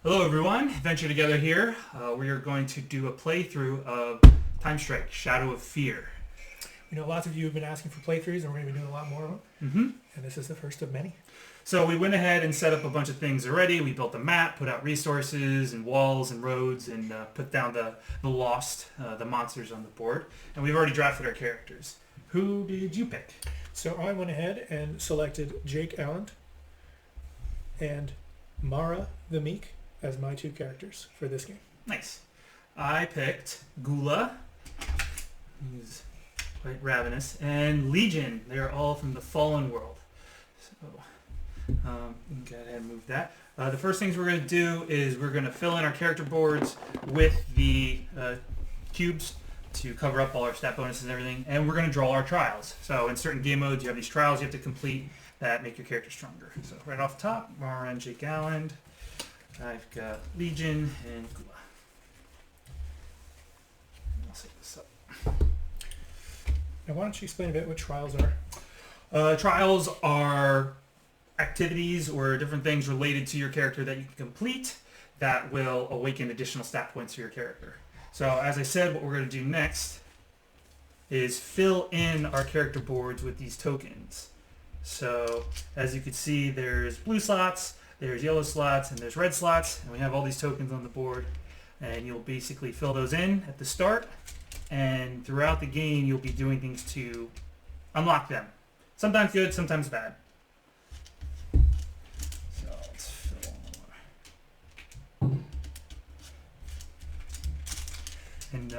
Hello everyone, Adventure Together here. We are going to do a playthrough of TimeStrike Shadow of Fear. We know lots of you have been asking for playthroughs, and we're going to be doing a lot more of them. Mm-hmm. And this is the first of many. So we went ahead and set up a bunch of things already. We built a map, put out resources and walls and roads, and put down the the monsters on the board. And we've already drafted our characters. Who did you pick? So I went ahead and selected Jake Allen and Mara the Meek as my two characters for this game. Nice. I picked Gula, who's quite ravenous, and Legion. They're all from the Fallen World. So we can go ahead and move that. The first things we're going to do is we're going to fill in our character boards with the cubes to cover up all our stat bonuses and everything, and we're going to draw our trials. So in certain game modes, you have these trials you have to complete that make your character stronger. So right off the top, Mara and Jake Allen. I've got Legion and Gula. I'll set this up. Now why don't you explain a bit what trials are? Trials are activities or different things related to your character that you can complete that will awaken additional stat points for your character. So as I said, what we're going to do next is fill in our character boards with these tokens. So as you can see, there's blue slots, there's yellow slots, and there's red slots, and we have all these tokens on the board, and you'll basically fill those in at the start, and throughout the game you'll be doing things to unlock them. Sometimes good, sometimes bad. So let's fill more. And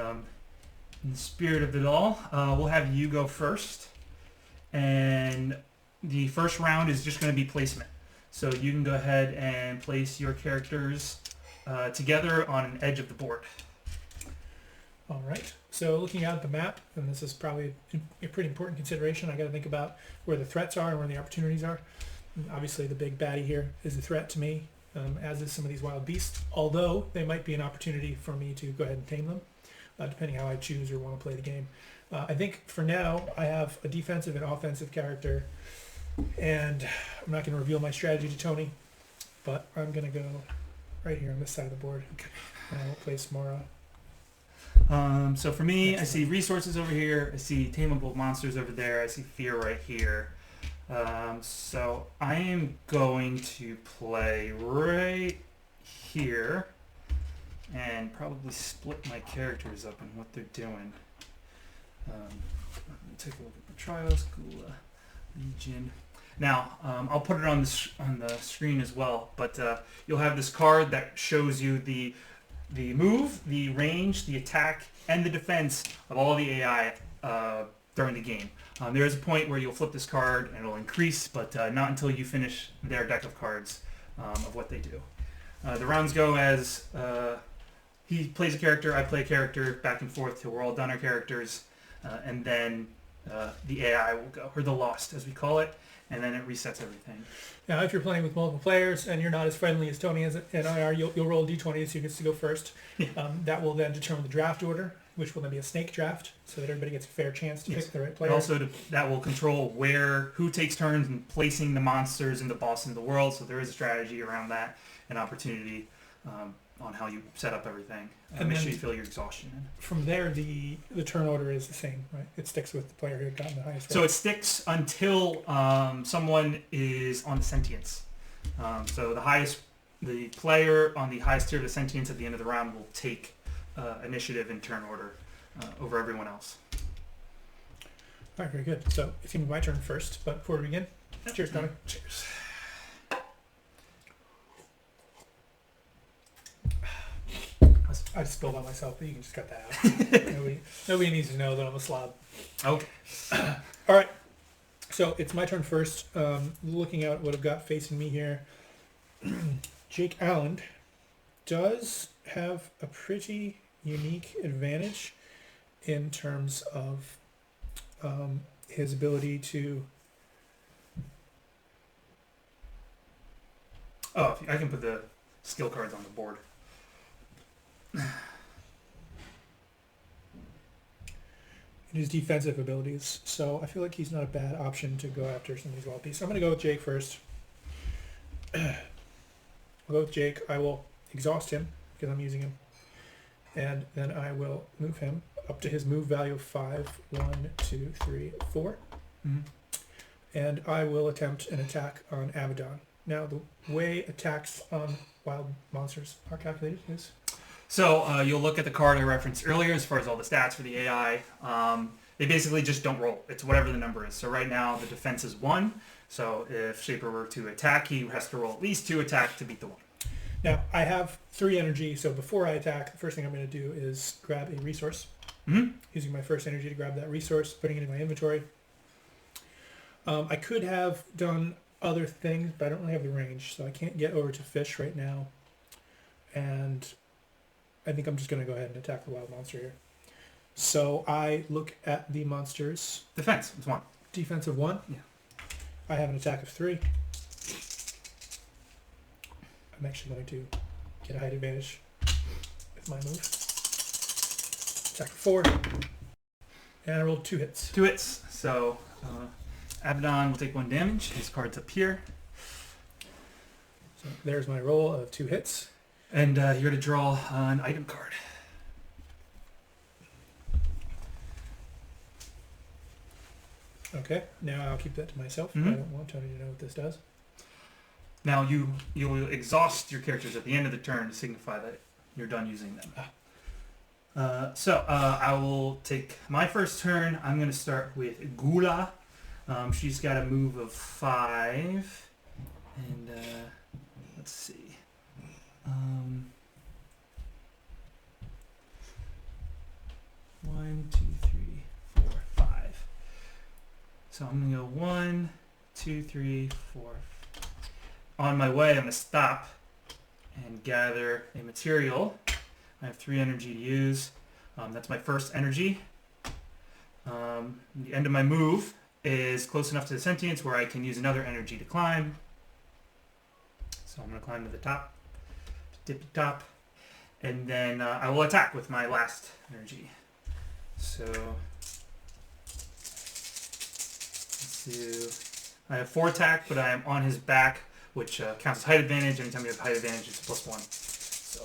in the spirit of it all, we'll have you go first, and the first round is just going to be placement. So you can go ahead and place your characters together on an edge of the board. All right. So looking out at the map, and this is probably a pretty important consideration, I got to think about where the threats are and where the opportunities are. And obviously the big baddie here is a threat to me, as is some of these wild beasts, although they might be an opportunity for me to go ahead and tame them, depending how I choose or want to play the game. I think for now I have a defensive and offensive character, and I'm not going to reveal my strategy to Tony, but I'm going to go right here on this side of the board, and I will place Mara. So for me, I see resources over here, I see tameable monsters over there, I see fear right here. So I am going to play right here and probably split my characters up in what they're doing. Let me take a look at the trials. Gula, Legion. Now, I'll put it on the screen as well, but you'll have this card that shows you the move, the range, the attack, and the defense of all the AI during the game. There is a point where you'll flip this card and it'll increase, but not until you finish their deck of cards of what they do. The rounds go as he plays a character, I play a character, back and forth till we're all done our characters, and then the AI will go, or the lost as we call it, and then it resets everything. Now, if you're playing with multiple players and you're not as friendly as Tony and I are, you'll roll a d20 so you get to go first. That will then determine the draft order, which will then be a snake draft, so that everybody gets a fair chance to pick the right player. And also, that will control who takes turns in placing the monsters and the boss in the world, so there is a strategy around that, an opportunity on how you set up everything. And make sure you feel your exhaustion in. From there, the turn order is the same, right? It sticks with the player who had gotten the highest. So it sticks until someone is on the sentience. So the player on the highest tier of the sentience at the end of the round will take initiative in turn order over everyone else. All right, very good. So it's going to be my turn first, but before we begin, cheers, Tony. Cheers. I just spilled on myself, but you can just cut that out. Nobody needs to know that I'm a slob. Okay. All right. So it's my turn first. Looking at what I've got facing me here, Jake Allen does have a pretty unique advantage in terms of his ability to... Oh, I can put the skill cards on the board. in his defensive abilities, so I feel like he's not a bad option to go after some of these wild beasts. So I'm going to go with Jake first. I'll go with Jake. I will exhaust him because I'm using him. And then I will move him up to his move value of 5. 1, 2, 3, 4. Mm-hmm. And I will attempt an attack on Abaddon. Now, the way attacks on wild monsters are calculated is... So you'll look at the card I referenced earlier as far as all the stats for the AI. They basically just don't roll. It's whatever the number is. So right now the defense is 1. So if Shaper were to attack, he has to roll at least 2 attack to beat the 1. Now, I have 3 energy, so before I attack, the first thing I'm going to do is grab a resource. Mm-hmm. Using my first energy to grab that resource, putting it in my inventory. I could have done other things, but I don't really have the range, so I can't get over to fish right now. And I think I'm just going to go ahead and attack the wild monster here. So I look at the monster's Defense is 1. defense of 1. Yeah. I have an attack of 3. I'm actually going to get a height advantage with my move. Attack for 4. And I rolled 2 hits. 2 hits. So Abaddon will take 1 damage. His card's up here. So there's my roll of 2 hits. And you're to draw an item card. Okay, now I'll keep that to myself. Mm-hmm. I don't want Tony to know what this does. Now you'll exhaust your characters at the end of the turn to signify that you're done using them. So I will take my first turn. I'm going to start with Gula. She's got a move of 5. And let's see. 1, 2, 3, 4, 5. So I'm going to go 1, 2, 3, 4. On my way, I'm going to stop and gather a material. I have 3 energy to use. That's my first energy. The end of my move is close enough to the sentience where I can use another energy to climb. So I'm going to climb to the top, tippy top, and then I will attack with my last energy. So let's do. I have 4 attack, but I am on his back, which counts as height advantage. Anytime you have height advantage, it's a +1. So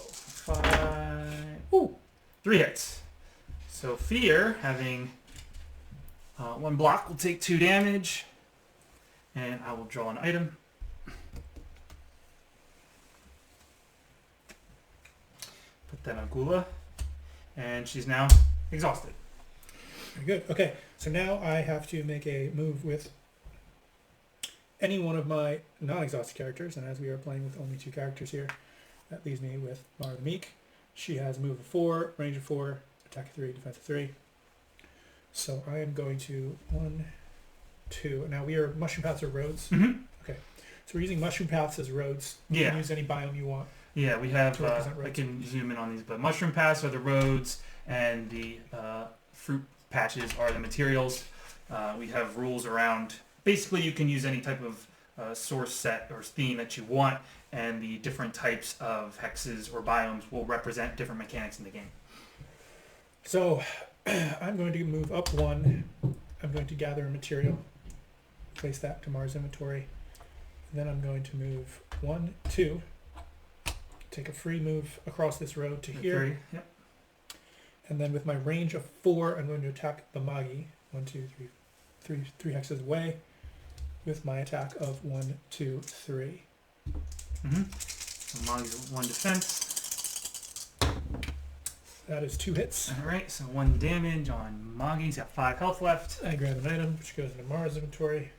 5. Ooh, 3 hits. So Fear, having 1 block, will take 2 damage, and I will draw an item. Put that on Gula, and she's now exhausted. Very good. Okay, so now I have to make a move with any one of my non-exhausted characters, and as we are playing with only 2 characters here, that leaves me with Mara the Meek. She has a move of 4, range of 4, attack of 3, defense of 3. So I am going to 1, 2. Now we are mushroom paths or roads. Mm-hmm. Okay, so we're using mushroom paths as roads. You Yeah. can use any biome you want. Yeah, we have, To represent I roads. can zoom in on these, but mushroom paths are the roads, and the fruit patches are the materials. We have rules around, basically you can use any type of source set or theme that you want, and the different types of hexes or biomes will represent different mechanics in the game. So I'm going to move up 1. I'm going to gather a material, place that to Mars inventory. Then I'm going to move 1, 2, take a free move across this road to here. 3, yep. And then with my range of 4, I'm going to attack the Magi. 1, 2, 3, 3 hexes away with my attack of 1, 2, 3. Mm-hmm. So Moggy's 1 defense. That is 2 hits. Alright, so 1 damage on Moggy. He's got 5 health left. I grab an item, which goes into Mars inventory,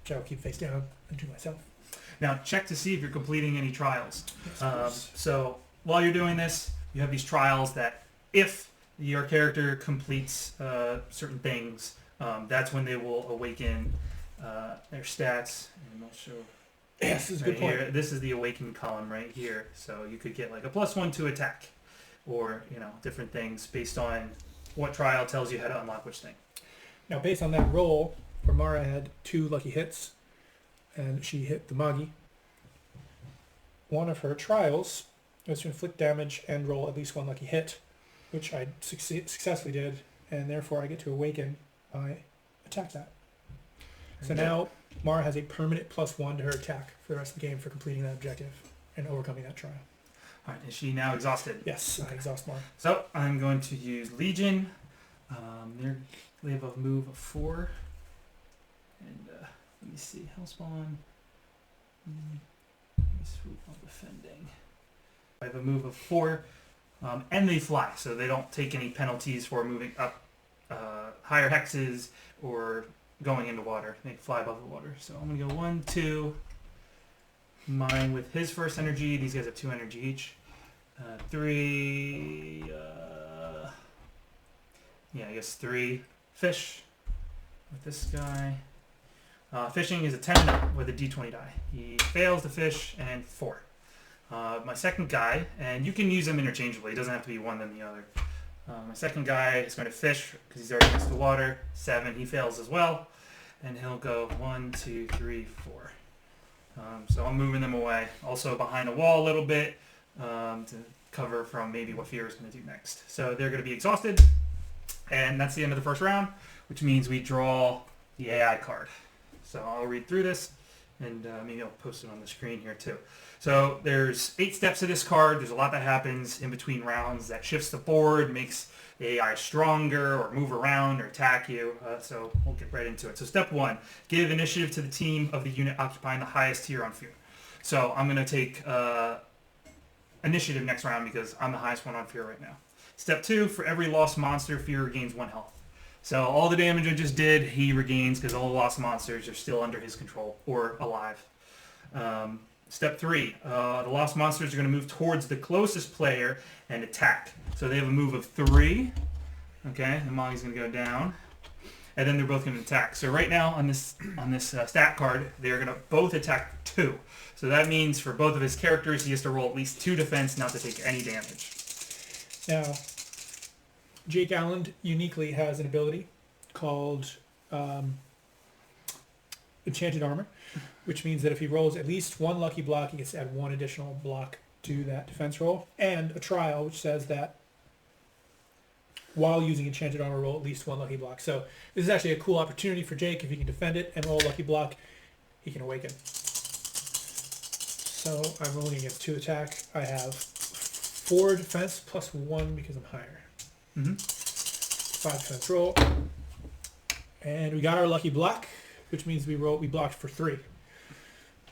which I'll keep face down and do myself. Now check to see if you're completing any trials. Yes, please. So while you're doing this, you have these trials that if your character completes certain things, that's when they will awaken their stats. And I'll show Yes, this is a right good point. here. This is the awakened column right here. So you could get like a +1 to attack, or different things based on what trial tells you how to unlock which thing. Now, based on that roll, where Mara had 2 lucky hits, and she hit the Magi, one of her trials was to inflict damage and roll at least 1 lucky hit, which I successfully did, and therefore I get to awaken my attack stat. So now Mara has a permanent +1 to her attack for the rest of the game for completing that objective. and overcoming that trial. All right, is she now exhausted? Yes, I exhaust Mara. So I'm going to use Legion. They have a move of 4. And let me see, Hellspawn. Swoop while defending. I have a move of 4, and they fly, so they don't take any penalties for moving up higher hexes or going into water. They fly above the water. So I'm gonna go 1, 2. Mine with his first energy. These guys have 2 energy each. 3. Yeah, I guess 3 fish with this guy. Fishing is a 10 with a d20 die. He fails to fish and 4. My second guy, and you can use them interchangeably. It doesn't have to be one then the other. My second guy is going to fish because he's already next to water. 7, he fails as well. And he'll go 1, 2, 3, 4. So I'm moving them away. Also behind a wall a little bit to cover from maybe what Fear is going to do next. So they're going to be exhausted. And that's the end of the first round, which means we draw the AI card. So I'll read through this, and maybe I'll post it on the screen here too. So there's 8 steps to this card. There's a lot that happens in between rounds that shifts the board, makes the AI stronger, or move around, or attack you. So we'll get right into it. So step 1, give initiative to the team of the unit occupying the highest tier on Fear. So I'm going to take initiative next round because I'm the highest one on Fear right now. Step 2, for every lost monster, Fear regains 1 health. So all the damage I just did, he regains because all the lost monsters are still under his control or alive. Step 3, the lost monsters are going to move towards the closest player and attack. So they have a move of 3. Okay, and Molly's going to go down. And then they're both going to attack. So right now on this stat card, they're going to both attack 2. So that means for both of his characters, he has to roll at least 2 defense not to take any damage. Now, Jake Allen uniquely has an ability called Enchanted Armor, which means that if he rolls at least 1 lucky block, he gets to add 1 additional block to that defense roll, and a trial which says that while using Enchanted Armor, roll at least 1 lucky block. So this is actually a cool opportunity for Jake. If he can defend it and roll a lucky block, he can awaken. So I'm rolling against 2 attack. I have 4 defense plus 1 because I'm higher. 5 defense roll. And we got our lucky block, which means we blocked for 3,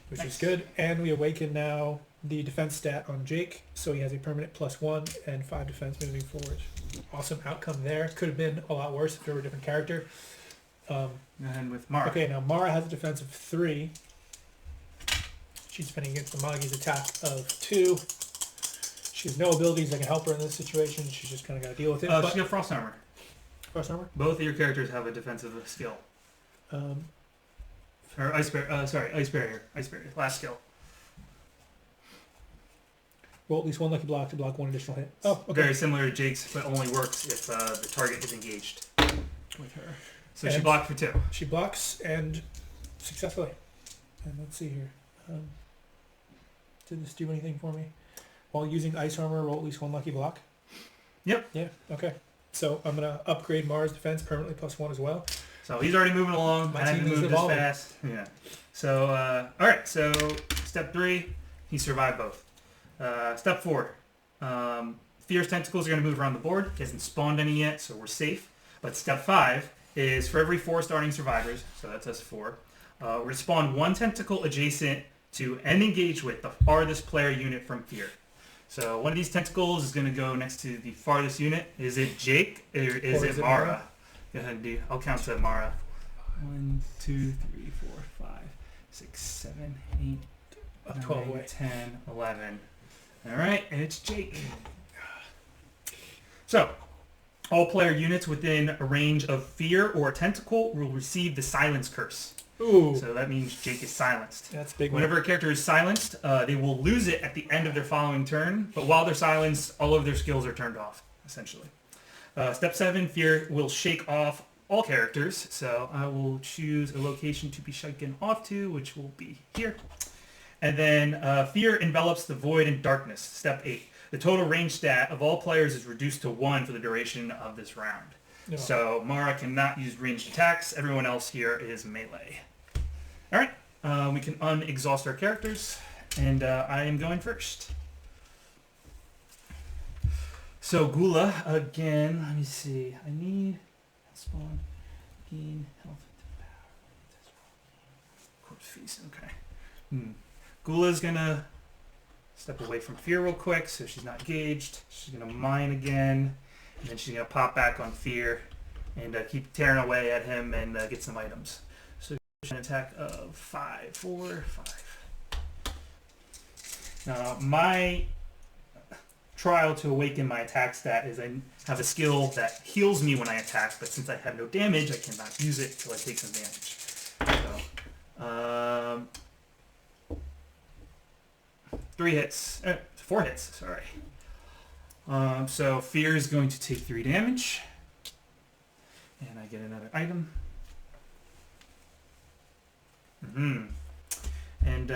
which is good. And we awaken now the defense stat on Jake, so he has a permanent +1 and 5 defense moving forward. Awesome outcome there. Could have been a lot worse if there were a different character. And with Mara. Okay, now Mara has a defense of 3. She's defending against the Magi's attack of 2. She has no abilities that can help her in this situation. She's just kind of got to deal with it. She's got Frost Armor. Frost Armor? Both of your characters have a defensive skill. Or Ice Barrier. Last skill. Roll at least 1 lucky block to block 1 additional hit. Oh, okay. Very similar to Jake's, but only works if the target is engaged with her. So And she blocked for 2. She blocks and successfully. And let's see here. Did this do anything for me? While using Ice Armor, roll at least 1 lucky block? Yep. Yeah, okay. So I'm going to upgrade Mara's defense permanently +1 as well. So he's already moving along. My I haven't team is moved as evolving. fast. Yeah. So, alright. So, step 3, he survived both. Step 4, Fear's tentacles are going to move around the board. He hasn't spawned any yet, so we're safe. But step 5 is for every 4 starting survivors, so that's us 4, we're going to spawn 1 tentacle adjacent to and engage with the farthest player unit from Fear. So one of these tentacles is going to go next to the farthest unit. Is it Jake or is it Mara? Go ahead and do. I'll count to Mara. 1, 2, 3, 4, 5, 6, 7, 8, 9, 12 away. 10, 11. All right, and it's Jake. So, all player units within a range of Fear or a tentacle will receive the Silence Curse. Ooh. So that means Jake is silenced. That's a big. Whenever a character is silenced, they will lose it at the end of their following turn, but while they're silenced, all of their skills are turned off, essentially. Step 7, Fear will shake off all characters, so I will choose a location to be shaken off to, which will be here. And then Fear envelops the void in darkness, step 8. The total range stat of all players is reduced to 1 for the duration of this round. No. So Mara cannot use ranged attacks. Everyone else here is melee. All right, we can unexhaust our characters, And I am going first. So Gula, again, let me see. I need spawn, gain, health, power. Corpse feast, okay. Gula's gonna step away from fear real quick so she's not engaged. She's gonna mine again. And then she's gonna pop back on fear and keep tearing away at him and get some items. So she's an attack of 5, 4, 5. Now my trial to awaken my attack stat is I have a skill that heals me when I attack, but since I have no damage, I cannot use it until I take some damage. So, 3 hits, 4 hits, sorry. So fear is going to take 3 damage, and I get another item. And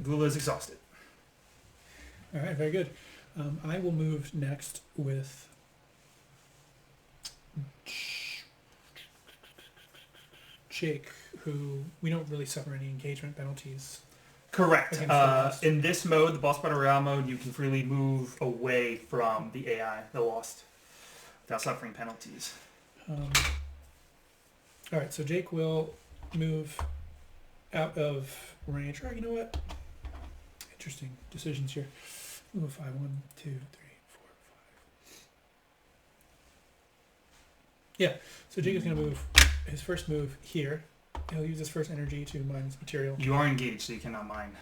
Gula is exhausted. All right, very good. I will move next with Jake, who we don't really suffer any engagement penalties. Correct. In this mode, the Boss Battle Royale mode, you can freely move away from the AI, the Lost, without suffering penalties. All right, so Jake will move out of range. Or you know what? Interesting decisions here. Move 5, 1, 2, 3, 4, 5. Yeah, so Jake is going to move his first move here. He'll use his first energy to mine his material. You are engaged, so you cannot mine.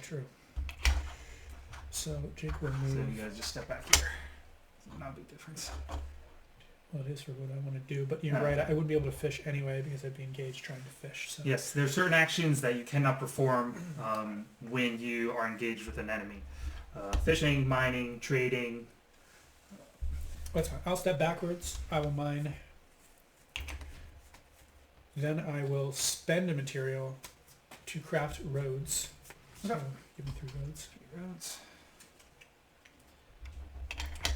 True. So Jake will move. So you guys just step back here. Not a big difference. Well, it is for what I want to do, but you're right. I wouldn't be able to fish anyway because I'd be engaged trying to fish. So. Yes, there are certain actions that you cannot perform when you are engaged with an enemy. Fishing, mining, trading. That's fine. I'll step backwards. I will mine. Then I will spend a material to craft roads. So give me 3 roads. 3 roads.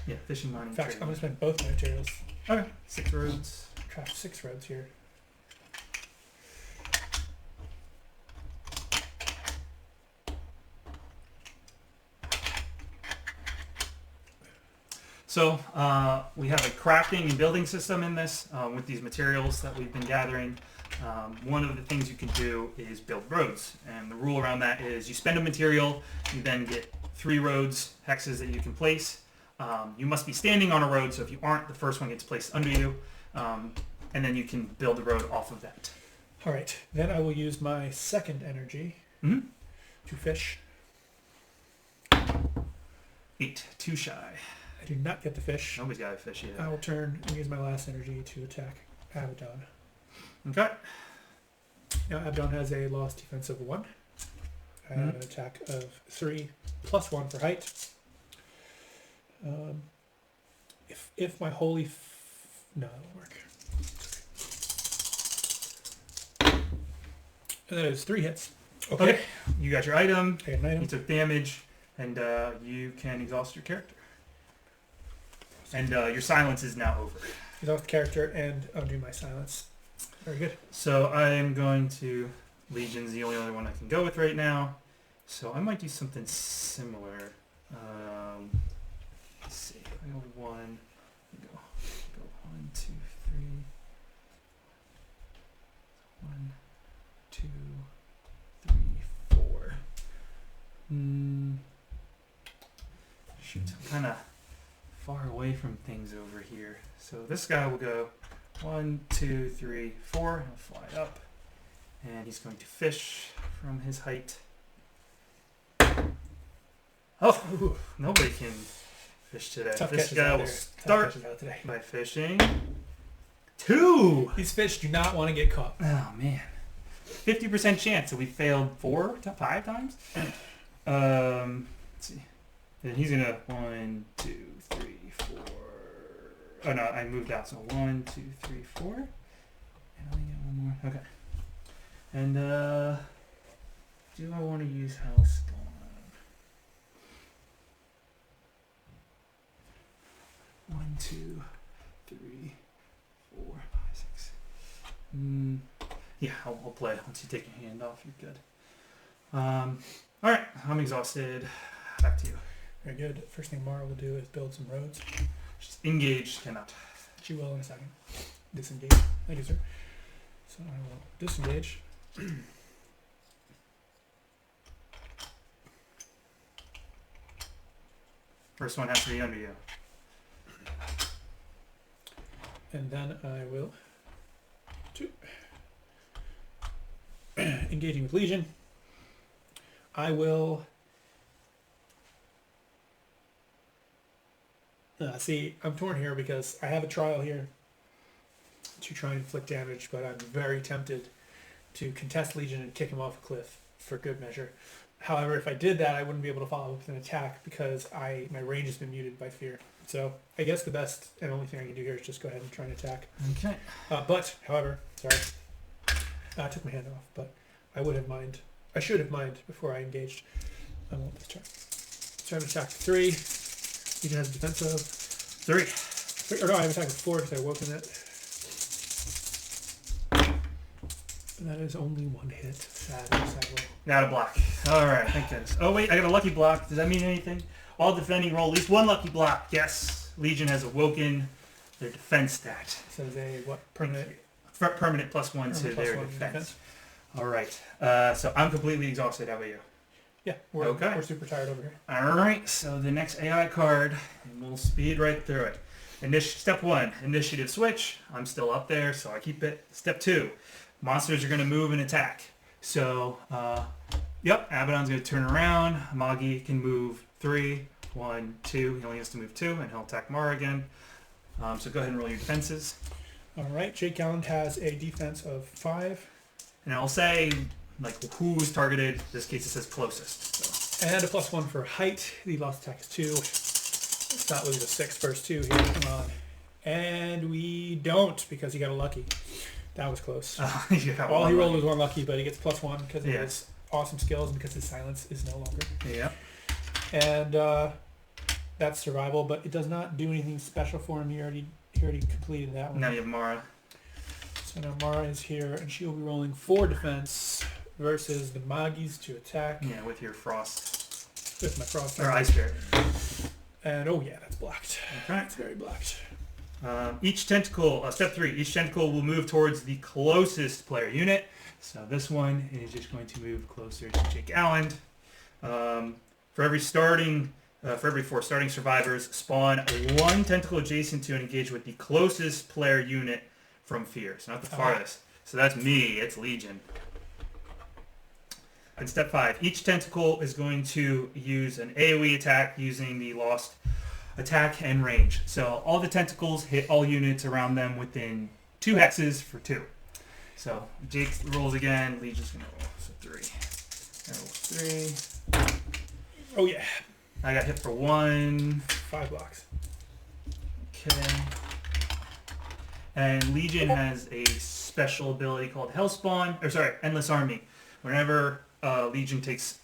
Yeah, fishing, mining, In fact, trading. I'm going to spend both my materials. Okay. 6 roads. Craft 6 roads here. So we have a crafting and building system in this with these materials that we've been gathering. One of the things you can do is build roads, and the rule around that is you spend a material, you then get 3 roads, hexes that you can place. You must be standing on a road, so if you aren't, the first one gets placed under you, and then you can build the road off of that. All right, then I will use my second energy to fish. 8, 2 shy. I do not get the fish. Nobody's got a fish yet. I will turn and use my last energy to attack Abaddon. Okay. Now Abaddon has a lost defense of 1. I have an attack of 3 plus 1 for height. If my holy... no, that won't work. And that is 3 hits. Okay. You got your item. I got an item. You took damage, and you can exhaust your character. And your silence is now over. Exhaust the character and undo my silence. Very good. So I am going to... Legion's the only other one I can go with right now. So I might do something similar. Let's see. I go 1. Go 1, 2, 3. 1, 2, 3, 4. Shoot, I'm kind of far away from things over here. So this guy will go 1, 2, 3, 4. He'll fly up. And he's going to fish from his height. Oh, nobody can fish today. Tough This catches guy out will there. start Tough catches out today. by fishing 2. These fish do not want to get caught. Oh man, 50% chance. So we failed 4 to 5 times. Let's see. Then he's gonna 1, 2, 3, 4. Oh no, I moved out. So 1, 2, 3, 4. And I only get 1 more. Okay. And do I want to use House Dawn? 1, 2, 3, 4, 5, 6. Yeah, I'll play. Once you take your hand off, you're good. All right, I'm exhausted. Back to you. Very good. First thing Mara will do is build some roads. Just engaged, cannot. She will in a second. Disengage. Thank you, sir. So I will disengage. First one has to be under you. And then I will engaging with Legion. I will see, I'm torn here because I have a trial here to try and inflict damage, but I'm very tempted to contest Legion and kick him off a cliff for good measure. However, if I did that, I wouldn't be able to follow up with an attack because my range has been muted by fear. So I guess the best and only thing I can do here is just go ahead and try and attack. Okay. However, sorry, I took my hand off, but I should have mined before I engaged. I won't this turn. So I have attack 3. Legion has a defense of 3. Or no, I have attack of 4 because I woken it. And that is only 1 hit. Sadly. Now to block. All right, thank goodness. Oh wait, I got a lucky block. Does that mean anything? All defending roll at least 1 lucky block. Yes, Legion has awoken their defense stat. So they what permanent? Permanent +1 to their defense. All right. So I'm completely exhausted. How about you? Yeah, we're super tired over here. All right. So the next AI card, and we'll speed right through it. Step 1, initiative switch. I'm still up there, so I keep it. Step 2, monsters are going to move and attack. So, yep, Abaddon's going to turn around. Magi can move 3, 1, 2. He only has to move 2, and he'll attack Mara again. So go ahead and roll your defenses. All right, Jake Galland has a defense of 5. And I'll say, like, who's targeted. In this case, it says closest. So. And a +1 for height. The lost attack is 2. Let's not lose a 6 first 2 here. Come on. And we don't because he got a lucky. That was close. All he rolled was 1 lucky, but he gets +1 because of his awesome skills and because his silence is no longer. Yeah. And that's survival, but it does not do anything special for him. He already completed that one. Now you have Mara. So now Mara is here, and she will be rolling 4 defense versus the Magis to attack. Yeah, with your frost. With my frost. Or ice spirit. And oh yeah, that's blocked. Okay. It's very blocked. Each tentacle, step 3, each tentacle will move towards the closest player unit. So this one is just going to move closer to Jake Allen. For every 4 starting survivors, spawn 1 tentacle adjacent to and engage with the closest player unit from fear. So not the farthest. So that's me, it's Legion. And step 5, each tentacle is going to use an AoE attack using the lost attack and range. So all the tentacles hit all units around them within 2 hexes for 2. So Jake rolls again. Legion's gonna roll. So 3. I roll 3. Oh yeah. I got hit for 1. 5 blocks. Okay. And Legion has a special ability called Endless Army. Whenever Legion takes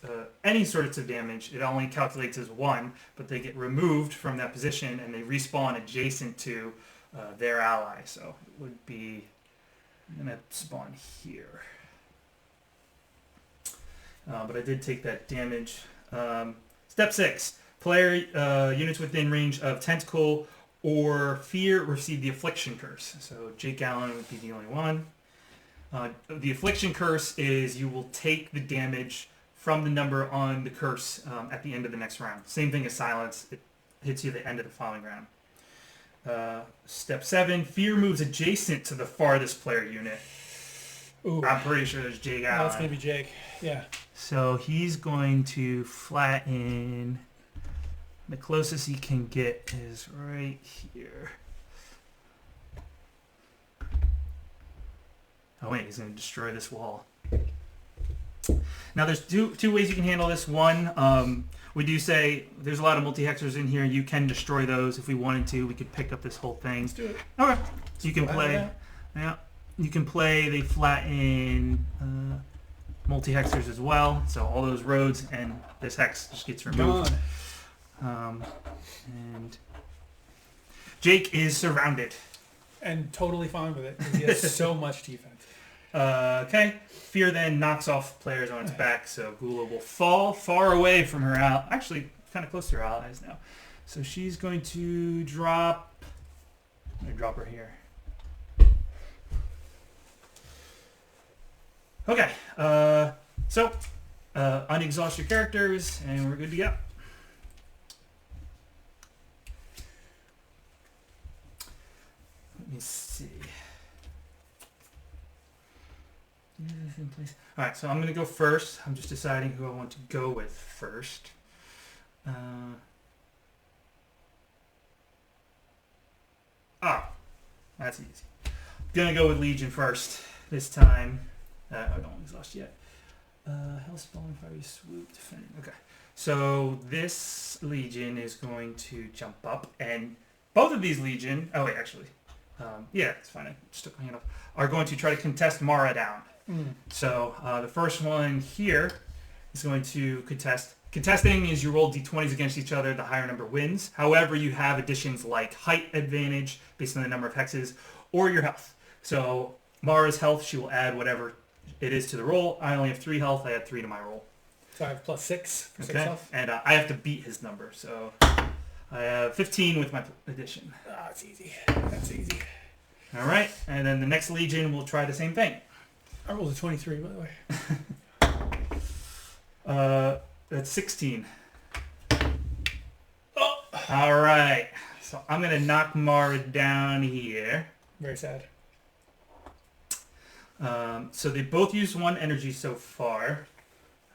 any sort of damage, it only calculates as 1, but they get removed from that position and they respawn adjacent to their ally. So it would be, I'm going to spawn here. But I did take that damage. Step 6, player units within range of tentacle or fear receive the affliction curse. So Jake Allen would be the only one. The affliction curse is you will take the damage from the number on the curse at the end of the next round. Same thing as silence. It hits you at the end of the following round. Step 7, fear moves adjacent to the farthest player unit. Ooh. I'm pretty sure there's Jake Allen. That's going to be Jake. Yeah. So he's going to flatten. The closest he can get is right here. Oh wait, he's going to destroy this wall. Now there's two ways you can handle this. One, we do say there's a lot of multi-hexers in here. You can destroy those if we wanted to. We could pick up this whole thing. Let's do it. Okay. So you can play. Yeah. You can play the flatten multi-hexers as well. So all those roads and this hex just gets removed. And Jake is surrounded. And totally fine with it because he has so much defense. Okay. Fear then knocks off players on its back, so Gula will fall far away from her ally. Actually, kind of close to her allies now. So she's going to drop. I'm going to drop her here. Okay. So unexhaust your characters, and we're good to go. Let me see. Alright, so I'm going to go first. I'm just deciding who I want to go with first. That's easy. I'm going to go with Legion first this time. I don't exhaust yet. Hellspawn, Fiery Swoop, Defend. Okay. So this Legion is going to jump up, and both of these Legion... Oh, wait, actually. Yeah, it's fine. I just took my hand off. Are going to try to contest Mara down. So the first one here is going to contest. Contesting is you roll d20s against each other. The higher number wins. However, you have additions like height advantage based on the number of hexes or your health. So Mara's health, she will add whatever it is to the roll. I only have 3 health. I add 3 to my roll. So I have +6 for 6 health. And I have to beat his number. So I have 15 with my addition. It's easy. That's easy. All right. And then the next Legion will try the same thing. I rolled a 23, by the way. That's 16. Oh. All right. So I'm going to knock Mara down here. Very sad. So they both used 1 energy so far.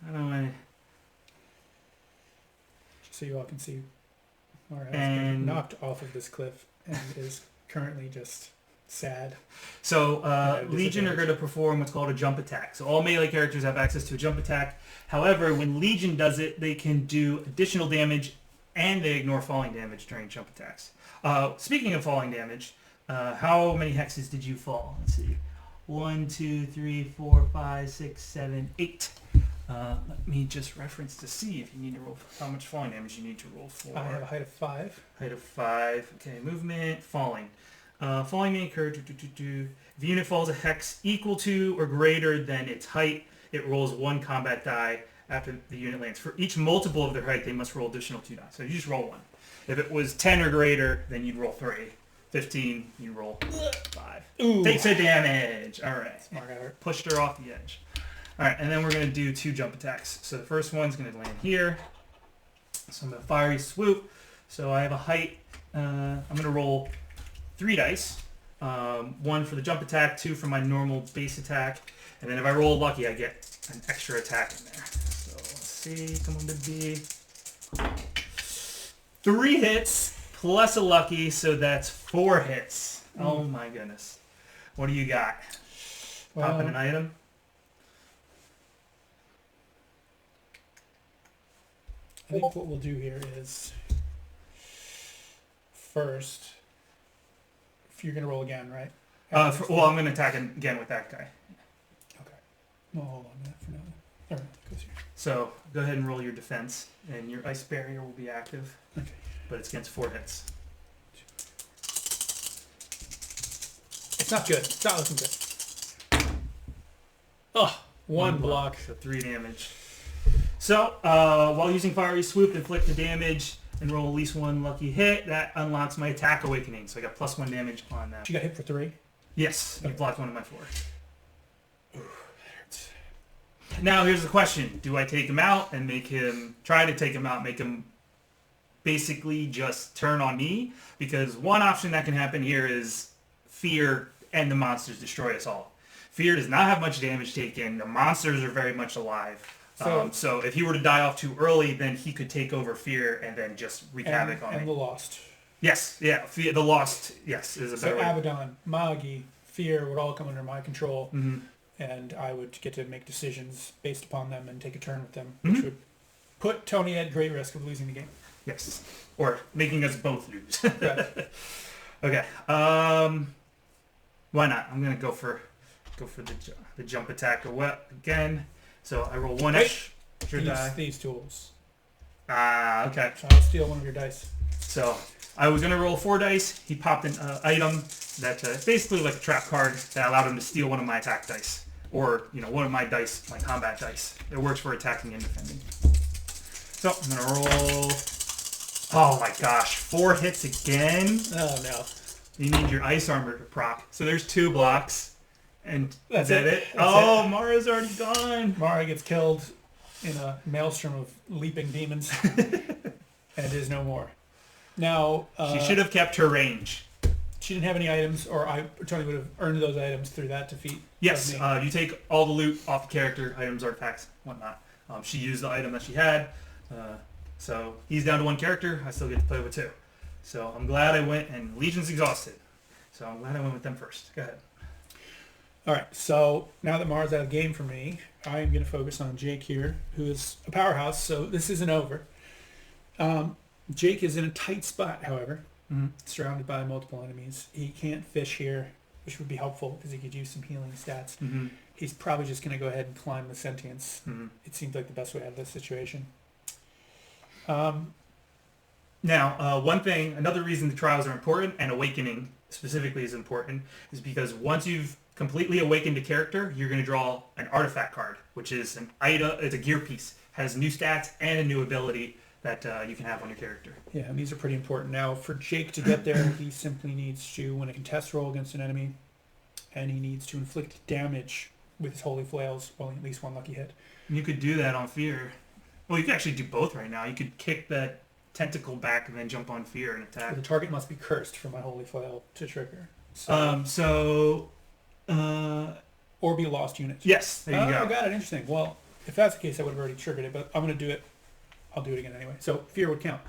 I don't want to... So you all can see Mara has been knocked off of this cliff and is currently just... sad. So Legion are going to perform what's called a jump attack. So all melee characters have access to a jump attack. However, when Legion does it, they can do additional damage and they ignore falling damage during jump attacks. Speaking of falling damage, how many hexes did you fall? Let's see. 1, 2, 3, 4, 5, 6, 7, 8. Let me just reference to see if you need to roll how much falling damage you need to roll for. I have a height of 5. Height of 5. Okay, movement, falling. Falling may occur. If the unit falls a hex equal to or greater than its height, it rolls 1 combat die after the unit lands. For each multiple of their height, they must roll additional 2 die. So you just roll 1. If it was 10 or greater, then you'd roll 3. 15, you roll 5. Ooh. Takes a damage. All right. Smart guy. Pushed her off the edge. All right, and then we're going to do 2 jump attacks. So the first one's going to land here. So I'm going to Fiery Swoop. So I have a height. I'm going to roll 3 dice. 1 for the jump attack, 2 for my normal base attack. And then if I roll lucky, I get an extra attack in there. So let's see. Come on, baby. 3 hits plus a lucky, so that's 4 hits. Oh my goodness. What do you got? Popping an item? I think what we'll do here is first, if you're going to roll again, right? Well, I'm going to attack again with that guy. Okay. No, hold on a minute for now. All right, goes here. So go ahead and roll your defense, and your ice barrier will be active. Okay. But it's against 4 hits. It's not good. It's not looking good. Oh, 1 block. So 3 damage. So, while using Fiery Swoop to inflict the damage and roll at least 1 lucky hit, that unlocks my Attack Awakening. So I got +1 damage on that. You got hit for 3? Yes, Okay. you blocked 1 of my 4. Ooh, that hurts. Now here's the question. Do I take him out and make him basically just turn on me? Because one option that can happen here is Fear and the monsters destroy us all. Fear does not have much damage taken. The monsters are very much alive. So if he were to die off too early, then he could take over Fear and then just wreak havoc on me. And the Lost. Yes, yeah, the Lost, yes, is a better way. So Abaddon, Magi, Fear would all come under my control, Mm-hmm. and I would get to make decisions based upon them and take a turn with them, Mm-hmm. which would put Tony at great risk of losing the game. Yes, or making us both lose. Right. Okay, why not? I'm gonna go for the jump attack again. So I roll 1 extra die. These tools. Okay. So I'll steal one of your dice. So I was gonna roll 4 dice. He popped an item that basically like a trap card that allowed him to steal 1 of my attack dice. or one of my dice, my combat dice. It works for attacking and defending. So I'm gonna roll. Oh my gosh, 4 hits again. Oh no. You need your ice armor to proc. So there's 2 blocks, and That's is that it? That's Mara's already gone. Mara gets killed in a maelstrom of leaping demons, and is no more. Now She should have kept her range. she didn't have any items, or Tony would have earned those items through that defeat. Yes, of me. you take all the loot off the character, items, artifacts, whatnot. She used the item that she had, so he's down to 1 character. I still get to play with 2. So I'm glad I went, and Legion's exhausted. So I'm glad I went with them first. Go ahead. All right, so now that Mara's out of the game for me, I am going to focus on Jake here, who is a powerhouse, so this isn't over. Jake is in a tight spot, however, surrounded by multiple enemies. He can't fish here, which would be helpful because he could use some healing stats. He's probably just going to go ahead and climb the sentience. It seems like the best way out of this situation. Now, another reason the trials are important, and awakening specifically is important, is because once you've completely awakened a character, you're going to draw an artifact card, which is an item. It's a gear piece, has new stats and a new ability that you can have on your character. Yeah, and these are pretty important. Now, for Jake to get there, he simply needs to win a contest roll against an enemy, and he needs to inflict damage with his holy flails, rolling at least 1 lucky hit. You could do that on fear. Well, you could actually do both right now. You could kick that tentacle back and then jump on fear and attack. The target must be cursed for my holy flail to trigger. Or be a lost unit. Yes, there you go. I got it. Interesting. Well, if that's the case, I would have already triggered it, but I'm going to do it. I'll do it again anyway. So fear would count.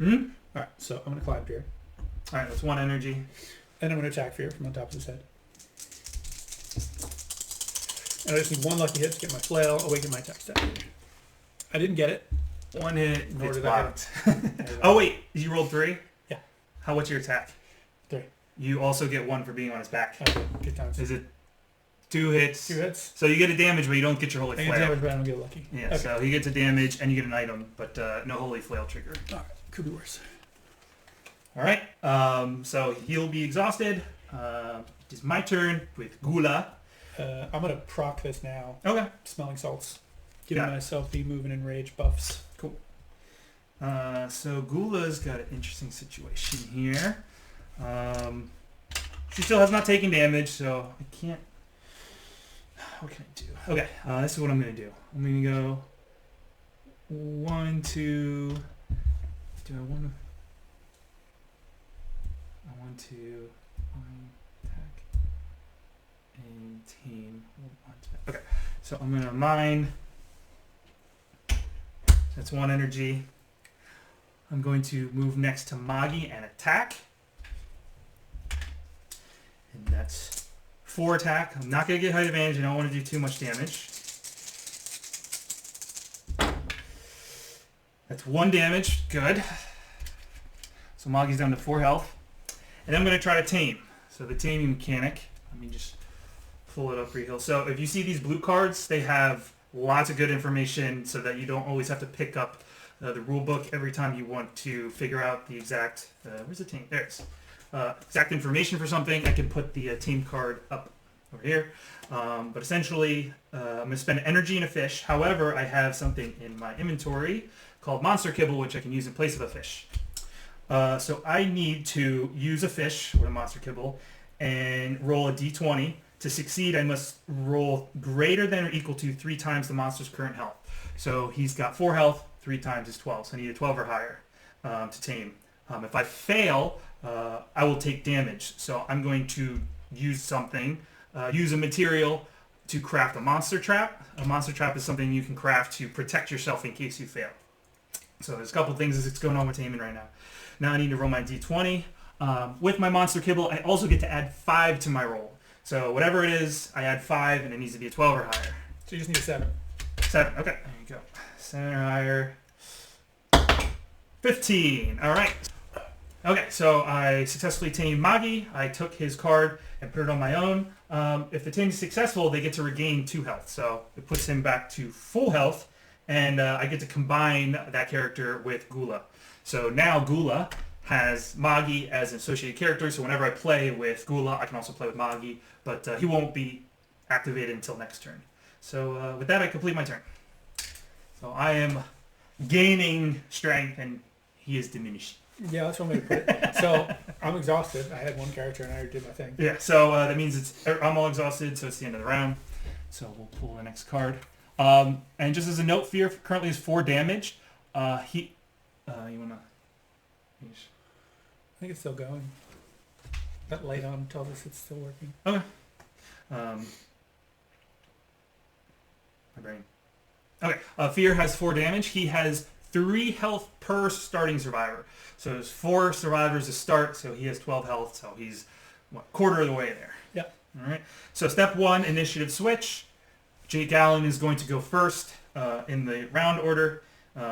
All right, so I'm going to climb fear. All right, that's 1 energy. And I'm going to attack fear from on top of his head. And I just need 1 lucky hit to get my flail, awaken my attack stat. I didn't get it. 1 hit, Nor it's did I blocked. Oh wait, you rolled 3? Yeah. What's your attack? 3. You also get 1 for being on his back. Okay, good times. Is it 2 hits? 2 hits. So you get a damage, but you don't get your holy I flail. get damage, but I don't get lucky. Yeah, Okay. so he gets a damage and you get an item, but no holy flail trigger. All right, could be worse. All right, so he'll be exhausted. It is my turn with Gula. I'm going to proc this now. Okay. Smelling salts. Giving Yeah. myself the move and enrage buffs. Cool. So Gula's got an interesting situation here. She still has not taken damage, so I can't... What can I do? Okay, this is what I'm going to do. I'm going to go 1, 2... Do I want to... I want to... attack and team. Okay, so I'm going to mine... That's 1 energy. I'm going to move next to Magi and attack. And that's 4 attack. I'm not going to get height advantage. I don't want to do too much damage. That's 1 damage. Good. So Magi's down to 4 health. And then I'm going to try to tame. So the taming mechanic. Let me just pull it up real quick. So if you see these blue cards, they have lots of good information so that you don't always have to pick up the rule book every time you want to figure out the exact, where's the team? There it is. Exact information for something. I can put the team card up over here. But essentially, I'm going to spend energy in a fish. However, I have something in my inventory called Monster Kibble, which I can use in place of a fish. So I need to use a fish with a Monster Kibble and roll a d20. To succeed, I must roll greater than or equal to 3 times the monster's current health. So he's got 4 health, 3 times is 12. So I need a 12 or higher to tame. If I fail, I will take damage. So I'm going to use something, use a material to craft a monster trap. A monster trap is something you can craft to protect yourself in case you fail. So there's a couple things that's going on with taming right now. Now I need to roll my d20. With my monster kibble, I also get to add 5 to my roll. So whatever it is, I add 5, and it needs to be a 12 or higher. So you just need a 7. 7. Okay, there you go. 7 or higher. 15. All right. Okay, so I successfully tamed Magi. I took his card and put it on my own. If the tame is successful, they get to regain 2 health. So it puts him back to full health, and I get to combine that character with Gula. So now Gula has Magi as an associated character, so whenever I play with Gula, I can also play with Magi, but he won't be activated until next turn. So with that, I complete my turn. So I am gaining strength, and he is diminished. Yeah, that's one way to put it. So I'm exhausted. I had one character, and I already did my thing. Yeah, so that means I'm all exhausted, so it's the end of the round. So we'll pull the next card. And just as a note, Fear currently is 4 damage. You wanna? I think it's still going. That light on tells us it's still working. Okay. My brain. Okay. Fear has 4 damage. He has 3 health per starting survivor. So there's 4 survivors to start. So he has 12 health. So he's quarter of the way there. Yep. All right. So step 1, initiative switch. Jake Allen is going to go first in the round order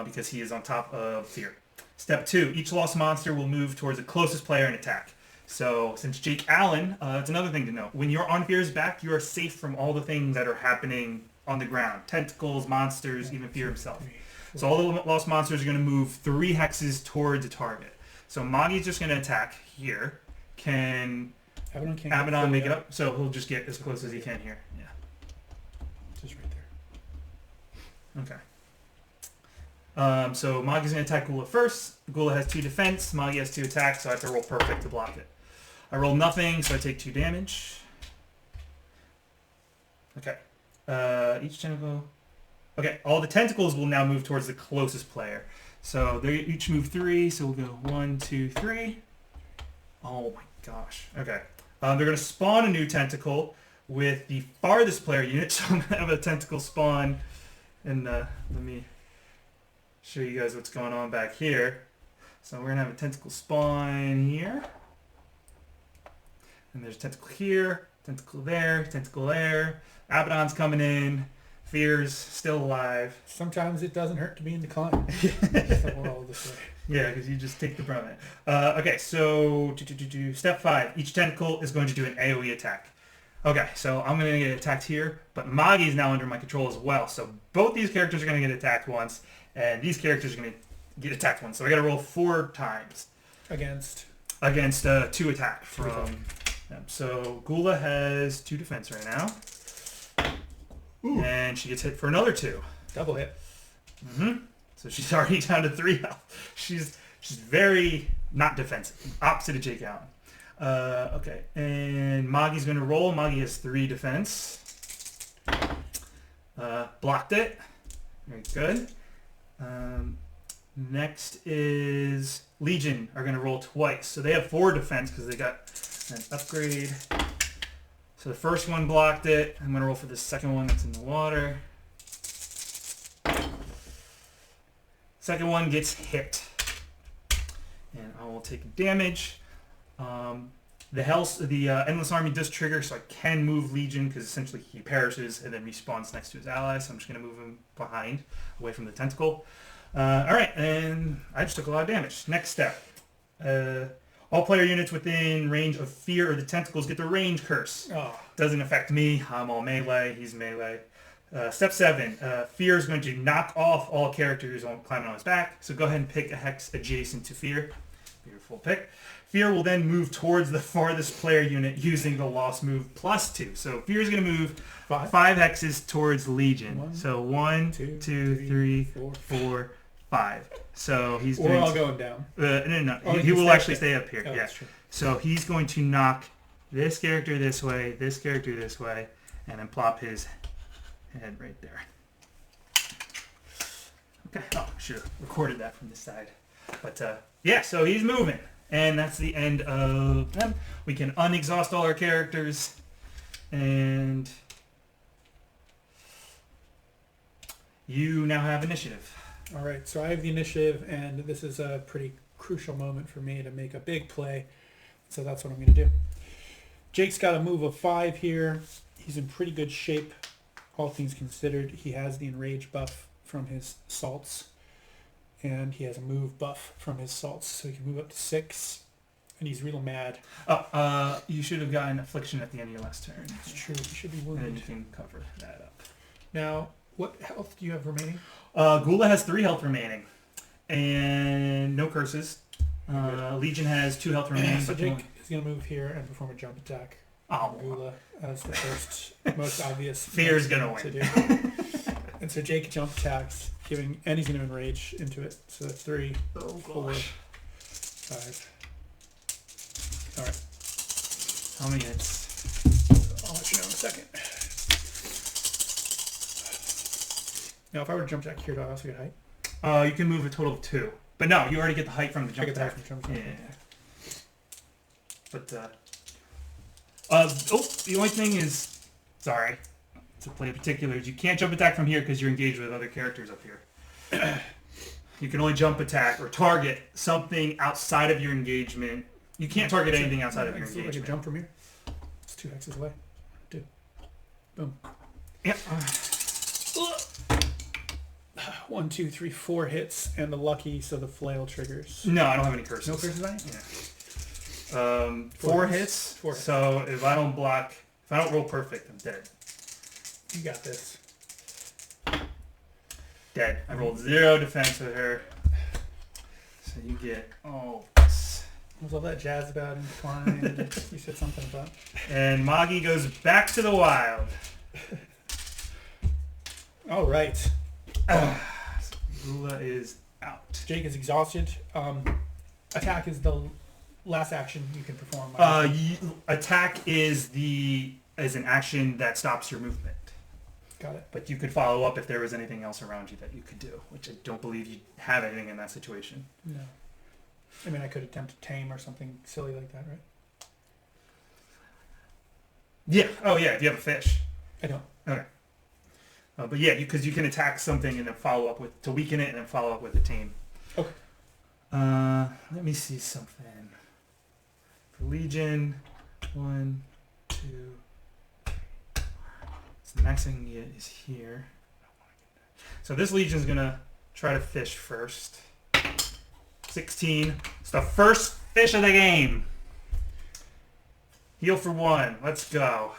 because he is on top of Fear. Step 2, each lost monster will move towards the closest player and attack. So since Jake Allen, it's another thing to know. When you're on Fear's back, you are safe from all the things that are happening on the ground. Tentacles, monsters, even Fear himself. So all the lost monsters are going to move 3 hexes towards a target. So Monty's just going to attack here. Can Abaddon make it up? So he'll just get as close as he can here. Yeah. Just right there. Okay. So Magi's going to attack Gula first. Gula has 2 defense. Magi has 2 attacks, so I have to roll perfect to block it. I roll nothing, so I take 2 damage. Okay. Each tentacle... Okay, all the tentacles will now move towards the closest player. So they each move 3, so we'll go 1, 2, 3. Oh my gosh. Okay. They're going to spawn a new tentacle with the farthest player unit. So I'm going to have a tentacle spawn. And let me show you guys what's going on back here. So we're going to have a tentacle spawn here. And there's a tentacle here, tentacle there, tentacle there. Abaddon's coming in. Fear's still alive. Sometimes it doesn't hurt to be in decline. Well, this way. Yeah, because you just take the brunt of it. Okay, so step 5. Each tentacle is going to do an AoE attack. Okay, so I'm going to get attacked here, but Magi is now under my control as well. So both these characters are going to get attacked once, and these characters are going to get attacked once. So I got to roll 4 times. Against 2 attack from them. So Gula has 2 defense right now. Ooh. And she gets hit for another 2. Double hit. So she's already down to 3 health. She's very not defensive. Opposite of Jake Allen. Okay. And Magi's going to roll. Magi has 3 defense. Blocked it. Very good. Next is Legion are going to roll twice. So they have 4 defense because they got an upgrade. So the first one blocked it. I'm going to roll for the second one that's in the water. Second one gets hit. And I will take damage. The Endless Army does trigger, so I can move Legion because essentially he perishes and then respawns next to his ally. So I'm just going to move him behind, away from the tentacle. Alright, and I just took a lot of damage. Next step. All player units within range of Fear or the tentacles get the range curse. Oh. Doesn't affect me. I'm all melee. He's melee. Step 7. Fear is going to knock off all characters climbing on his back. So go ahead and pick a hex adjacent to Fear. Beautiful pick. Fear will then move towards the farthest player unit using the lost move +2. So Fear is going to move 5 hexes towards Legion. So 1, 2, 3, 4, 5. So he's going all going down. No. He will actually stay up here. Oh, yeah. That's true. So he's going to knock this character this way, this character this way, and then plop his head right there. Okay. Oh, I should have recorded that from this side. But yeah, so he's moving. And that's the end of them. We can unexhaust all our characters. And you now have initiative. All right, so I have the initiative, and this is a pretty crucial moment for me to make a big play. So that's what I'm going to do. Jake's got a move of 5 here. He's in pretty good shape, all things considered. He has the enrage buff from his salts, and he has a move buff from his salts, so he can move up to 6, and he's real mad. Oh, you should have gotten affliction at the end of your last turn. That's true. He should be wounded. And then you can cover that up. Now, what health do you have remaining? Gula has 3 health remaining, and no curses. Legion has 2 health remaining. So Jake is going to move here and perform a jump attack. Oh, Gula as the first, most obvious. Fear's gonna to win. do. And so Jake jump attacks, and he's gonna enrage into it. So that's 3, oh 4, gosh. 5. All right, How many hits? I'll let you know in a second. Now, if I were to jump attack here, do I also get height? You can move a total of 2. But no, you already get the height from the I jump get the height attack. from jump attack. Yeah. But the only thing is, sorry, to play particulars, you can't jump attack from here because you're engaged with other characters up here. You can only jump attack or target something outside of your engagement. You can't target anything outside of your I can engagement. jump from here. It's 2 hexes away. 2. Boom. Yeah. 1, 2, 3, 4 hits, and the lucky, so the flail triggers. No, I don't have any curses. No curses on it? Yeah. 4 hits. 4 hits. So if I don't block, if I don't roll perfect, I'm dead. You got this. Dead. I rolled 0 defense with her. So you get all this. Was all that jazz about incline? You said something about. And Magi goes back to the wild. All right. Gula is out. Jake is exhausted. Attack is the last action you can perform. Attack is an action that stops your movement. Got it. But you could follow up if there was anything else around you that you could do, which I don't believe you have anything in that situation. No. I mean, I could attempt to tame or something silly like that, right? Yeah. Oh, yeah. If you have a fish. I don't. Okay. But yeah, because you can attack something and then follow up with to weaken it and then follow up with the tame. Okay. Let me see something. For Legion, 1, 2. So the max I can get is here. So this Legion's gonna try to fish first. 16. It's the first fish of the game. Heal for 1. Let's go.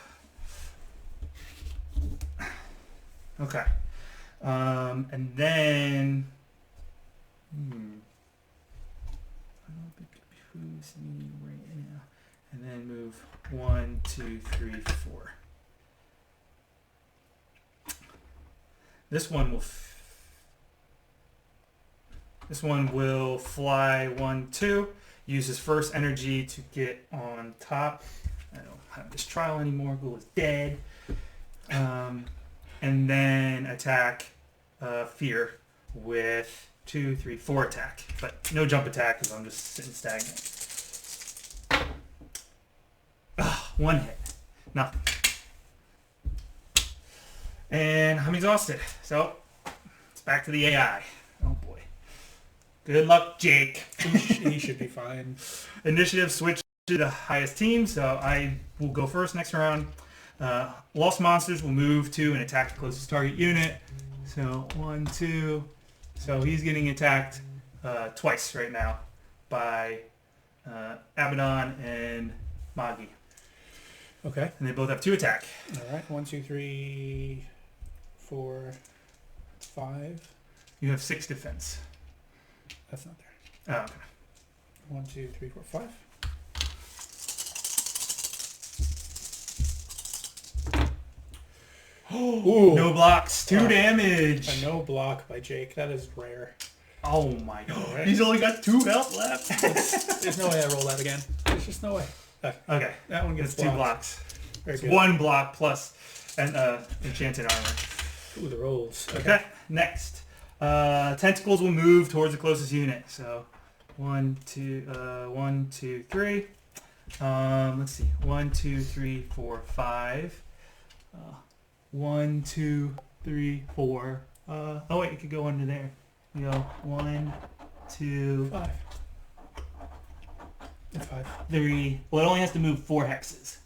Okay. And then... I don't think it behooves me right now. And then move 1, 2, 3, 4. This one will fly 1, 2. Use his first energy to get on top. I don't have this trial anymore. Ghoul is dead. And then attack Fear with 2, 3, 4 attack. But no jump attack because I'm just sitting stagnant. 1 hit. Nothing. And I'm exhausted. So it's back to the AI. Oh boy. Good luck, Jake. He should be fine. Initiative switch to the highest team, so I will go first next round. Lost monsters will move to and attack the closest target unit. So 1, 2. So he's getting attacked twice right now by Abaddon and Magi. Okay. And they both have 2 attack. All right. 1, 2, 3, 4, 5. You have 6 defense. That's not there. Oh, okay. 1, 2, 3, 4, 5. Ooh. No blocks. 2 damage. A no block by Jake. That is rare. Oh my god. Right. He's only got 2 health left. There's no way I roll that again. There's just no way. Okay. That one gets It's 2 blocks. Very It's good. 1 block plus an enchanted armor. Ooh, the rolls. Okay. Next. Tentacles will move towards the closest unit. So 1, 2, 3. Let's see. 1, 2, 3, 4, 5. 1, 2, 3, 4. Oh wait, it could go under there. You go 1, 2, 5. That's 5. 3. Well, it only has to move 4 hexes,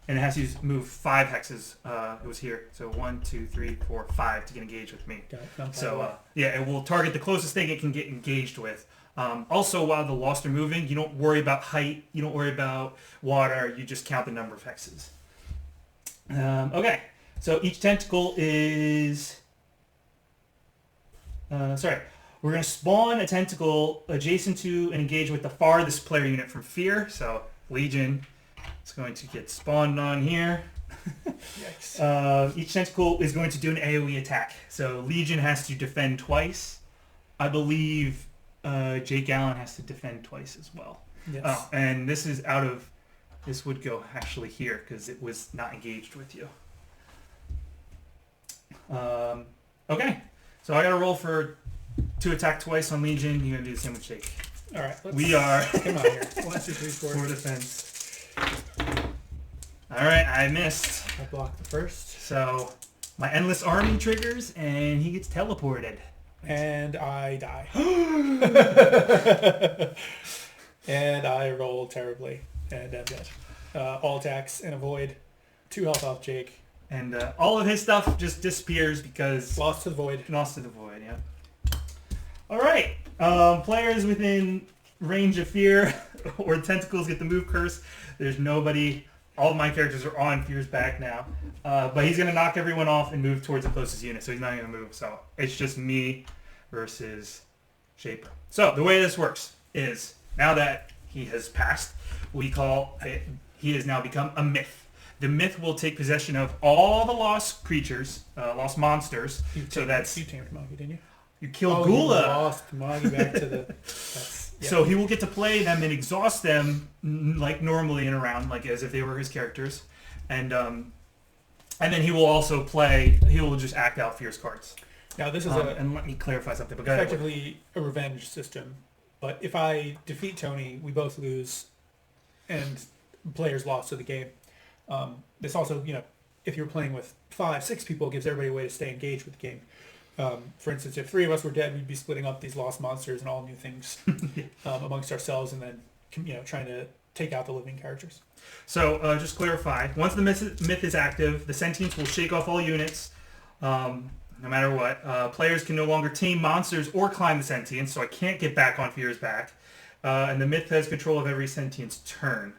and it has to move 5 hexes. It was here. So 1, 2, 3, 4, 5 to get engaged with me. Got it. Not 5 So away. yeah, it will target the closest thing it can get engaged with. Also, while the Lost are moving, you don't worry about height. You don't worry about water. You just count the number of hexes. Okay. So each tentacle is... We're going to spawn a tentacle adjacent to and engage with the farthest player unit from Fear. So Legion. It's going to get spawned on here. Yikes. Each tentacle is going to do an AoE attack. So Legion has to defend twice. I believe Jake Allen has to defend twice as well. Yes. Oh, and this is out of... This would go actually here because it was not engaged with you. Okay. So I got to roll for 2 attack twice on Legion. You're going to do the same with Jake. All right. We are... Come on here. 1, 2, 3, 4. 4 defense. All right. I missed. I blocked the first. So my Endless Army triggers and he gets teleported. And I die. And I roll terribly. And I'm dead. All attacks and avoid. 2 health off Jake. And all of his stuff just disappears because... Lost to the void. Lost to the void, yeah. All right. Players within range of fear or tentacles get the move curse. There's nobody... All of my characters are on Fear's back now. But he's going to knock everyone off and move towards the closest unit, so he's not going to move. So it's just me versus Shaper. So the way this works is, now that he has passed, we call it, he has now become a myth. The myth will take possession of all the lost creatures, lost monsters. You tamed Moggy, didn't you? You killed Gula. You lost Moggy back to the... That's, yeah. So he will get to play them and exhaust them like normally in a round, like as if they were his characters. And then he will also play, he will just act out Fear's cards. Now this is and let me clarify something. But effectively a revenge system. But if I defeat Tony, we both lose and players lost to the game. This also, if you're playing with 5, 6 people, it gives everybody a way to stay engaged with the game. For instance, if 3 of us were dead, we'd be splitting up these lost monsters and all new things amongst ourselves, and then trying to take out the living characters. So just clarify: once the myth is active, the sentience will shake off all units, no matter what. Players can no longer tame monsters or climb the sentience, so I can't get back on Fear's back. And the myth has control of every sentience turn.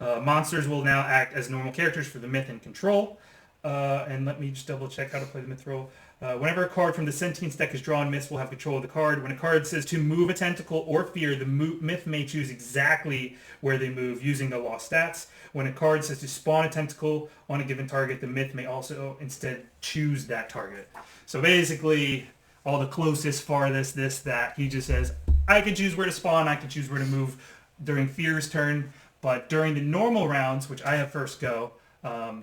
Monsters will now act as normal characters for the myth and control. And let me just double check how to play the myth roll. Whenever a card from the sentience deck is drawn, myths will have control of the card. When a card says to move a tentacle or fear, the myth may choose exactly where they move using the lost stats. When a card says to spawn a tentacle on a given target, the myth may also instead choose that target. So basically, all the closest, farthest, this, that, he just says, I can choose where to spawn, I can choose where to move during Fear's turn, but during the normal rounds, which I have first go,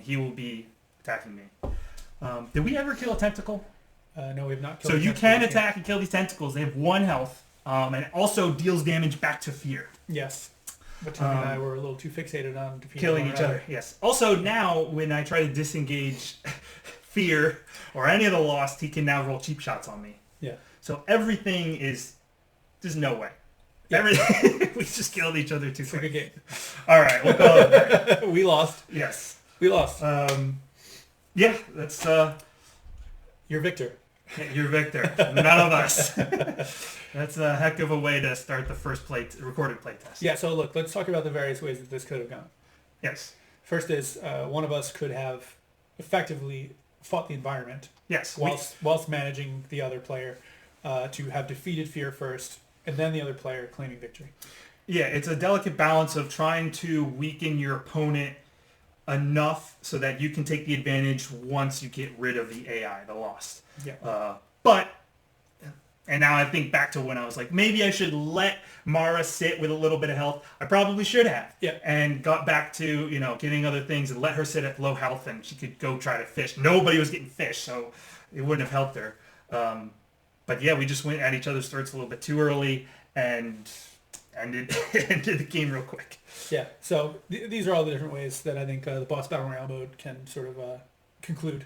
he will be attacking me. Did we ever kill a tentacle? No, we have not killed So a you tentacle can attack and kill these tentacles. They have 1 health, and it also deals damage back to Fear. Yes. But Tony and I were a little too fixated on defeating Killing each other, yes. Also now, when I try to disengage Fear or any of the Lost, he can now roll cheap shots on me. Yeah. So everything is... There's no way. Yeah. Everything, we just killed each other too It's a good quick. game. All right, we'll call it there. We lost. Yes. We lost. Yeah, that's... You're Victor. You're Victor. None of us. That's a heck of a way to start the first recorded playtest. Yeah, so look, let's talk about the various ways that this could have gone. Yes. First is one of us could have effectively fought the environment. Yes. Whilst managing the other player to have defeated Fear first, and then the other player claiming victory. Yeah, it's a delicate balance of trying to weaken your opponent enough so that you can take the advantage once you get rid of the AI, the Lost. Yeah. And now I think back to when I was like, maybe I should let Mara sit with a little bit of health. I probably should have. Yeah. And got back to, getting other things and let her sit at low health and she could go try to fish. Nobody was getting fish, so it wouldn't have helped her. But yeah, we just went at each other's throats a little bit too early and ended the game real quick. Yeah, so these are all the different ways that I think the Boss Battle Royale mode can sort of conclude.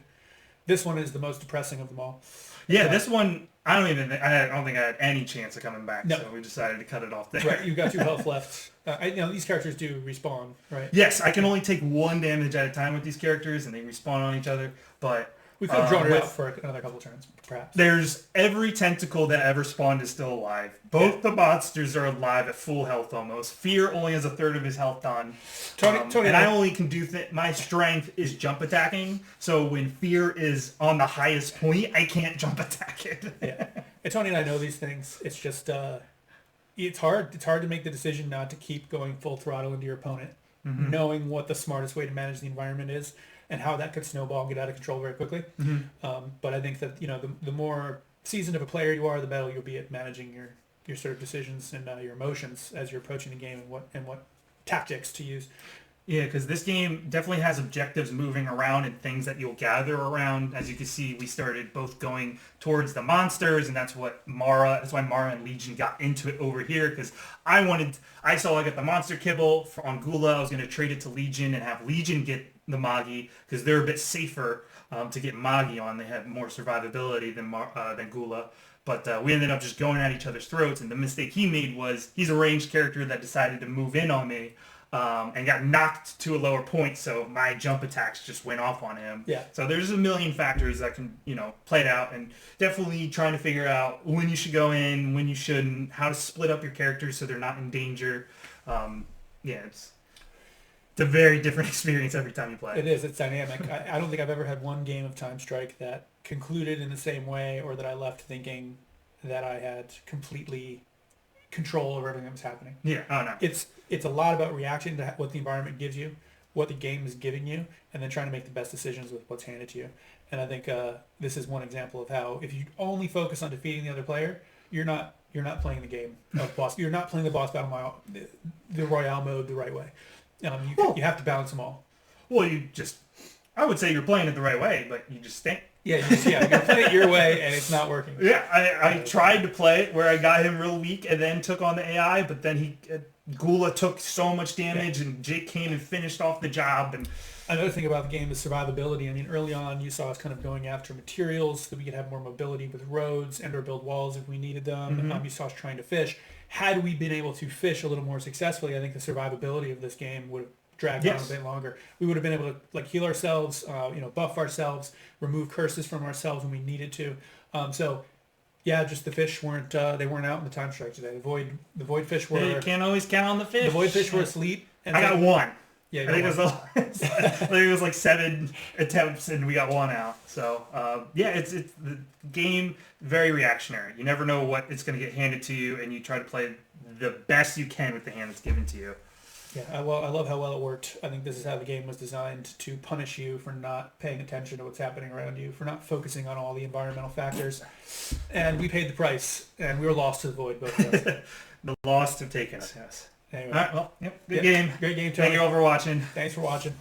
This one is the most depressing of them all. Yeah, this one, I don't think I had any chance of coming back, no. So we decided to cut it off there. Right, you've got 2 health left. These characters do respawn, right? Yes, I can only take 1 damage at a time with these characters, and they respawn on each other, but... We could have drawn it out for another couple turns, perhaps. There's every tentacle that ever spawned is still alive. Both the monsters are alive at full health almost. Fear only has 1/3 of his health done. Tony and I only can do... my strength is jump attacking, so when Fear is on the highest point, I can't jump attack it. Yeah. And Tony and I know these things. It's just... it's hard. It's hard to make the decision not to keep going full throttle into your opponent knowing what the smartest way to manage the environment is and how that could snowball and get out of control very quickly. But I think that the more seasoned of a player you are, the better you'll be at managing your sort of decisions and your emotions as you're approaching the game, and what tactics to use. Yeah, because this game definitely has objectives moving around and things that you'll gather around. As you can see, we started both going towards the monsters, and that's why Mara and Legion got into it over here, because I saw I got the monster kibble on Gula. I was going to trade it to Legion and have Legion get the Magi, because they're a bit safer to get Magi on. They have more survivability than Gula. But we ended up just going at each other's throats, and the mistake he made was he's a ranged character that decided to move in on me. And got knocked to a lower point, so my jump attacks just went off on him. Yeah. So there's a million factors that can, play it out, and definitely trying to figure out when you should go in, when you shouldn't, how to split up your characters so they're not in danger. It's a very different experience every time you play. It is. It's dynamic. I don't think I've ever had one game of TimeStrike that concluded in the same way, or that I left thinking that I had completely control over everything that was happening. Yeah. Oh no. It's a lot about reacting to what the environment gives you, what the game is giving you, and then trying to make the best decisions with what's handed to you. And I think this is one example of how, if you only focus on defeating the other player, you're not playing the game of boss. You're not playing the boss battle the Royale mode the right way. You have to balance them all. Well, I would say you're playing it the right way, but you just stink. Yeah, you're playing it your way, and it's not working. Yeah, I tried to play it where I got him real weak and then took on the AI, but then Gula took so much damage, and Jake came and finished off the job. And another thing about the game is survivability. I mean, early on, you saw us kind of going after materials so that we could have more mobility with roads and/or build walls if we needed them. You saw us trying to fish. Had we been able to fish a little more successfully, I think the survivability of this game would have dragged on a bit longer. We would have been able to heal ourselves, buff ourselves, remove curses from ourselves when we needed to. Just the fish weren't out in the TimeStrike today. The void fish were. You can't always count on the fish. The void fish were asleep. And I got one. Yeah, I think it was like 7 attempts and we got one out. So it's the game, very reactionary. You never know what it's going to get handed to you, and you try to play the best you can with the hand that's given to you. Yeah, I love how well it worked. I think this is how the game was designed, to punish you for not paying attention to what's happening around you, for not focusing on all the environmental factors. And we paid the price, and we were lost to the void, both of us. The lost have taken us, yes. Anyway. All right, well, good game. Great game, Tony. Thank you all for watching. Thanks for watching.